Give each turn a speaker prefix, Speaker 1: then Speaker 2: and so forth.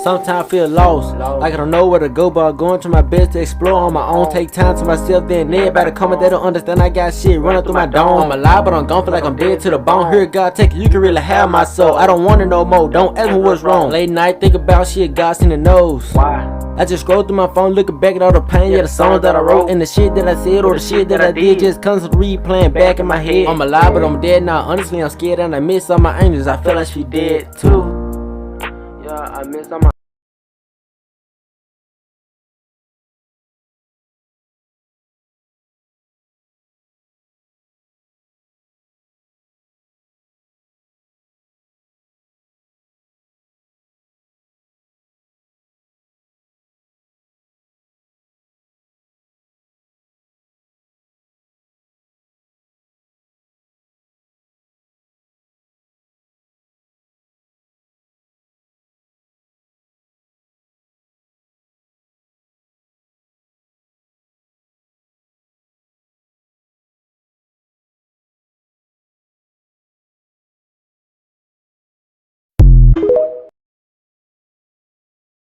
Speaker 1: Sometimes I feel lost, like I don't know where to go, but I'm going to my best to explore on my own. Take time to myself, then everybody comment, they don't understand I got shit running through my dome. I'm alive, but I'm gone, feel like I'm dead to the bone. Here, God, take it, you can really have my soul. I don't want it no more, don't ask me what's wrong. Late night, think about shit, God seen the nose. Why? I just scroll through my phone, looking back at all the pain, yeah, the songs that I wrote, and the shit that I said or the shit that I did just constantly replaying back in my head. I'm alive, but I'm dead now. Honestly, I'm scared and I miss all my angels. I feel like she dead too. Yeah, I miss all my